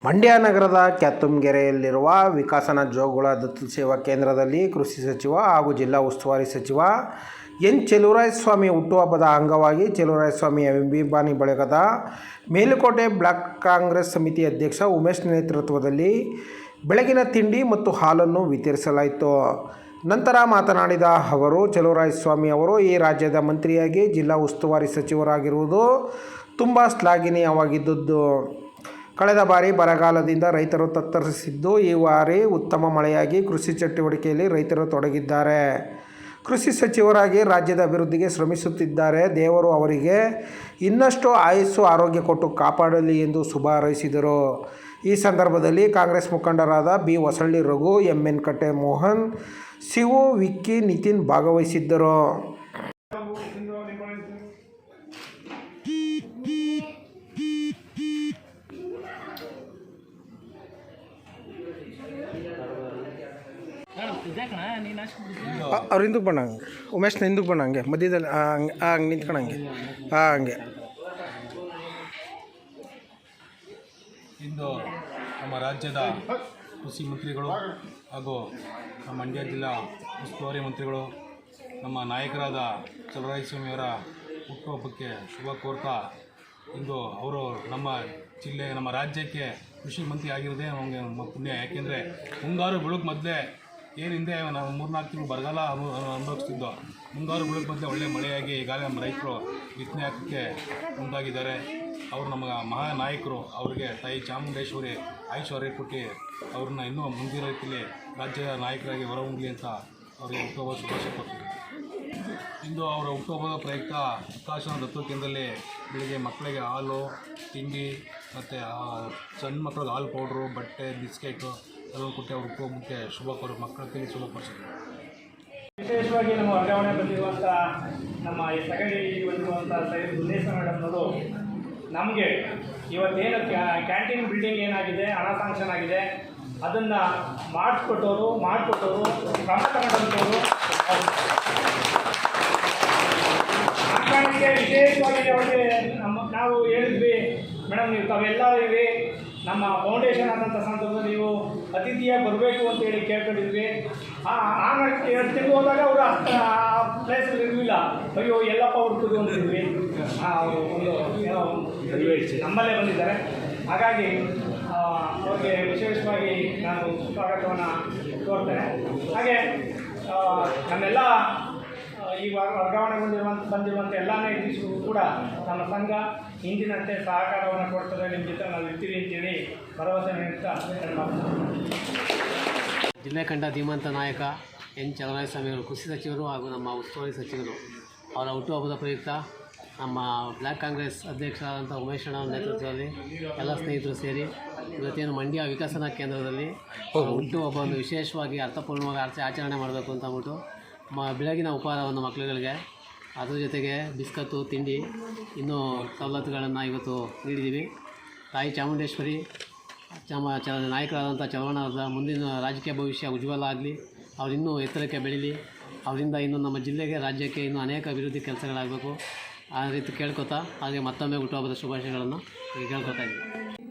ಮಂಡ್ಯ ನಗರದ ಕ್ಯಾತುಮ್ಗೆರೆಯಲ್ಲಿರುವ ವಿಕಾಸನ ಜೋಗುಳ ದತ್ತು ಸೇವಾ ಕೇಂದ್ರದಲ್ಲಿ ಕೃಷಿ ಸಚಿವ ಹಾಗೂ ಜಿಲ್ಲಾ ಉಸ್ತುವಾರಿ ಸಚಿವ ಎನ್. ಚೆಲುವರಾಯಸ್ವಾಮಿ ಹುಟ್ಟುಹಬ್ಬದ ಅಂಗವಾಗಿ ಚೆಲುವರಾಯಸ್ವಾಮಿ ಅಭಿಮಾನಿ ಬಳಗದ ಮೇಲುಕೋಟೆ ಬ್ಲಾಕ್ ಕಾಂಗ್ರೆಸ್ ಸಮಿತಿ ಅಧ್ಯಕ್ಷ ಉಮೇಶ್ ನೇತೃತ್ವದಲ್ಲಿ ಬೆಳಗಿನ ತಿಂಡಿ ಮತ್ತು ಹಾಲನ್ನು ವಿತರಿಸಲಾಯಿತು. ನಂತರ ಮಾತನಾಡಿದ ಅವರು, ಚೆಲುವರಾಯಸ್ವಾಮಿ ಅವರು ಈ ರಾಜ್ಯದ ಮಂತ್ರಿಯಾಗಿ ಜಿಲ್ಲಾ ಉಸ್ತುವಾರಿ ಸಚಿವರಾಗಿರುವುದು ತುಂಬ ಶ್ಲಾಘನೀಯವಾಗಿದ್ದು, ಕಳೆದ ಬಾರಿ ಬರಗಾಲದಿಂದ ರೈತರು ತತ್ತರಿಸಿದ್ದು, ಈ ಬಾರಿ ಉತ್ತಮ ಮಳೆಯಾಗಿ ಕೃಷಿ ಚಟುವಟಿಕೆಯಲ್ಲಿ ರೈತರು ತೊಡಗಿದ್ದಾರೆ. ಕೃಷಿ ಸಚಿವರಾಗಿ ರಾಜ್ಯದ ಅಭಿವೃದ್ಧಿಗೆ ಶ್ರಮಿಸುತ್ತಿದ್ದಾರೆ. ದೇವರು ಅವರಿಗೆ ಇನ್ನಷ್ಟು ಆಯುಸ್ಸು ಆರೋಗ್ಯ ಕೊಟ್ಟು ಕಾಪಾಡಲಿ ಎಂದು ಶುಭ ಹಾರೈಸಿದರು. ಈ ಸಂದರ್ಭದಲ್ಲಿ ಕಾಂಗ್ರೆಸ್ ಮುಖಂಡರಾದ B. Hosalli Raghu, M. N. Katte Mohan, Shivu, Vicky, Nitin ಭಾಗವಹಿಸಿದ್ದರು. ಅವ್ರು ಹಿಂದಕ್ಕೆ ಬಣ್ಣಂಗೆ, ಉಮೇಶ್ನ ಹಿಂದಕ್ಕೆ ಬಣ್ಣಂಗೆ ಮಧ್ಯದಲ್ಲಿ ಹಂಗೆ ನಿಂತ್ಕೊಂಡಂಗೆ ಹಂಗೆ. ಇಂದು ನಮ್ಮ ರಾಜ್ಯದ ಕೃಷಿ ಮಂತ್ರಿಗಳು ಹಾಗೂ ನಮ್ಮ ಮಂಡ್ಯ ಜಿಲ್ಲಾ ಉಸ್ತುವಾರಿ ಮಂತ್ರಿಗಳು, ನಮ್ಮ ನಾಯಕರಾದ ಚೆಲುವರಾಯಸ್ವಾಮಿಯವರ ಹುಟ್ಟುಹಬ್ಬಕ್ಕೆ ಶುಭ ಕೋರ್ತಾ, ಇಂದು ಅವರು ನಮ್ಮ ಜಿಲ್ಲೆ, ನಮ್ಮ ರಾಜ್ಯಕ್ಕೆ ಕೃಷಿ ಮಂತ್ರಿ ಆಗಿರೋದೇ ನಮಗೆ ಪುಣ್ಯ. ಯಾಕೆಂದರೆ ಮುಂಗಾರು ಬೆಳಗ್ಗೆ ಮೊದಲೇ ಏನು ಹಿಂದೆ ನಾವು 3-4 ತಿಂಗಳು ಬರಗಾಲ ಅನುಭವಿಸ್ತಿದ್ದೋ, ಮುಂಗಾರು ಬೆಳಗ್ಗೆ ಮೊದಲೇ ಒಳ್ಳೆ ಮಳೆಯಾಗಿ ಈಗಾಗಲೇ ನಮ್ಮ ರೈತರು ಬಿತ್ತನೆ ಹಾಕೋಕ್ಕೆ ಮುಂದಾಗಿದ್ದಾರೆ. ಅವರು ನಮ್ಮ ಮಹಾ ನಾಯಕರು, ಅವರಿಗೆ ತಾಯಿ ಚಾಮುಂಡೇಶ್ವರಿ ಐಶ್ವರ್ಯ ಕೊಟ್ಟು ಅವ್ರನ್ನ ಇನ್ನೂ ಮುಂದಿನ ರೀತಿಯಲ್ಲಿ ರಾಜ್ಯದ ನಾಯಕರಾಗಿ ಹೊರಹೊಮ್ಮಲಿ ಅಂತ ಅವರಿಗೆ ಹುಟ್ಟುಹಬ್ಬ ಶುಭಾಶಯ ಕೊಡ್ತೀವಿ. ಇಂದು ಅವರ ಹುಟ್ಟುಹಬ್ಬದ ಪ್ರಯುಕ್ತ ವಿಕಾಸನ ದತ್ತು ಕೇಂದ್ರದಲ್ಲಿ ಬೆಳಿಗ್ಗೆ ಮಕ್ಕಳಿಗೆ ಹಾಲು, ತಿಂಡಿ ಮತ್ತು ಸಣ್ಣ ಮಕ್ಕಳಿಗೆ ಹಾಲು ಪೌಡ್ರು, ಬಟ್ಟೆ, ಬಿಸ್ಕೆಟು ಎಲ್ಲರೂ ಕೊಟ್ಟು ಅವ್ರ ಹುಟ್ಟುಹಬ್ಬಕ್ಕೆ ಮಕ್ಕಳ ಕೈಲಿ ಶುಭ ಕೋರಿಸಿದ್ರು. ವಿಶೇಷವಾಗಿ ನಮ್ಮ ವರ್ಗಾವಣೆ ಬಂದಿರುವಂಥ ನಮ್ಮ ಸೆಕ್ರೆಟರಿ ಬಂದಿರುವಂಥ ಸೈಡ್ ಸುದೇಶ ಮೇಡಮ್ನವರು ನಮಗೆ ಇವತ್ತೇನು ಕ್ಯಾಂಟೀನ್ ಬಿಲ್ಡಿಂಗ್ ಏನಾಗಿದೆ, ಹಣ ಸ್ಯಾಂಕ್ಷನ್ ಆಗಿದೆ, ಅದನ್ನು ಮಾಡಿಕೊಟ್ಟವರು ಕ್ರಮ ತಗೊಂಡಂಥವರು. ಕಾರಣಕ್ಕೆ ವಿಶೇಷವಾಗಿ ಅವರಿಗೆ ನಾವು ಹೇಳಿದ್ವಿ, ಮೇಡಮ್ ನೀವು ತಾವೆಲ್ಲರೂ ಇವಿ, ನಮ್ಮ ಫೌಂಡೇಶನ್ ಆದಂಥ ಸಂದರ್ಭದಲ್ಲಿ ನೀವು ಅತಿಥಿಯಾಗಿ ಬರಬೇಕು ಅಂತೇಳಿ ಕೇಳ್ಕೊಂಡಿದ್ವಿ. ಆಮೇಲೆ 2 ತಿಂಗಳು ಹೋದಾಗ ಅವರು ಆ ಪ್ಲೇಸಲ್ಲಿ ಇರಲಿಲ್ಲ. ಅಯ್ಯೋ ಎಲ್ಲಪ್ಪ ಹುಡುಕೋದು ಅಂತಿದ್ವಿ. ಒಂದು ನಮ್ಮಲ್ಲೇ ಬಂದಿದ್ದಾರೆ. ಹಾಗಾಗಿ ಅವ್ರಿಗೆ ವಿಶೇಷವಾಗಿ ನಾನು ಸ್ವಾಗತವನ್ನು ಕೋರ್ತೇನೆ. ಹಾಗೆ ನಮ್ಮೆಲ್ಲ ಈ ವರ್ಗಾವಣೆ ಬಂದಿರುವಂಥ ಎಲ್ಲ ನಿರ್ದೇಶಕರು ಕೂಡ ನಮ್ಮ ಸಂಘ ಹಿಂದಿನಂತೆ ಸಹಕಾರವನ್ನು ಕೊಡ್ತಾರೆ, ನಿಮ್ಮ ಜೊತೆ ನಾವು ಇರ್ತೀವಿ ಅಂತೇಳಿ ಭರವಸೆ ನೀಡುತ್ತಾ ಜಿಲ್ಲೆ ಕಂಡ ಧೀಮಂತ ನಾಯಕ ಎನ್. ಚೆಲುವರಾಯಸ್ವಾಮಿಯವರು ಕೃಷಿ ಸಚಿವರು ಹಾಗೂ ನಮ್ಮ ಉಸ್ತುವಾರಿ ಸಚಿವರು ಅವರ ಹುಟ್ಟುಹಬ್ಬದ ಪ್ರಯುಕ್ತ ನಮ್ಮ ಬ್ಲ್ಯಾಕ್ ಕಾಂಗ್ರೆಸ್ ಅಧ್ಯಕ್ಷರಾದಂಥ ಉಮೇಶ್ ಅಣ್ಣ ನೇತೃತ್ವದಲ್ಲಿ ಎಲ್ಲ ಸ್ನೇಹಿತರು ಸೇರಿ ಇವತ್ತೇನು ಮಂಡ್ಯ ವಿಕಾಸನಾ ಕೇಂದ್ರದಲ್ಲಿ ಹುಟ್ಟುಹಬ್ಬವನ್ನು ವಿಶೇಷವಾಗಿ ಅರ್ಥಪೂರ್ಣವಾಗಿ ಆಚರಣೆ ಮಾಡಬೇಕು ಅಂತ ಅಂದ್ಬಿಟ್ಟು ಬೆಳಗಿನ ಉಪಹಾರವನ್ನು ಮಕ್ಕಳುಗಳಿಗೆ, ಅದ್ರ ಜೊತೆಗೆ ಬಿಸ್ಕತ್ತು, ತಿಂಡಿ, ಇನ್ನೂ ಸವಲತ್ತುಗಳನ್ನು ಇವತ್ತು ನೀಡಿದ್ದೀವಿ. ತಾಯಿ ಚಾಮುಂಡೇಶ್ವರಿ ನಾಯಕರಾದಂಥ ಚೆಲುವಣ್ಣವ್ರ ಮುಂದಿನ ರಾಜಕೀಯ ಭವಿಷ್ಯ ಉಜ್ವಲ ಆಗಲಿ, ಅವ್ರು ಇನ್ನೂ ಎತ್ತರಕ್ಕೆ ಬೆಳೀಲಿ, ಅವರಿಂದ ಇನ್ನೂ ನಮ್ಮ ಜಿಲ್ಲೆಗೆ, ರಾಜ್ಯಕ್ಕೆ ಇನ್ನೂ ಅನೇಕ ಅಭಿವೃದ್ಧಿ ಕೆಲಸಗಳಾಗಬೇಕು ಆ ರೀತಿ ಕೇಳ್ಕೊತಾ, ಹಾಗೆ ಮತ್ತೊಮ್ಮೆ ಹುಟ್ಟುಹಬ್ಬದ ಶುಭಾಶಯಗಳನ್ನು ಕೇಳ್ಕೊತಾ ಇದ್ದೀವಿ.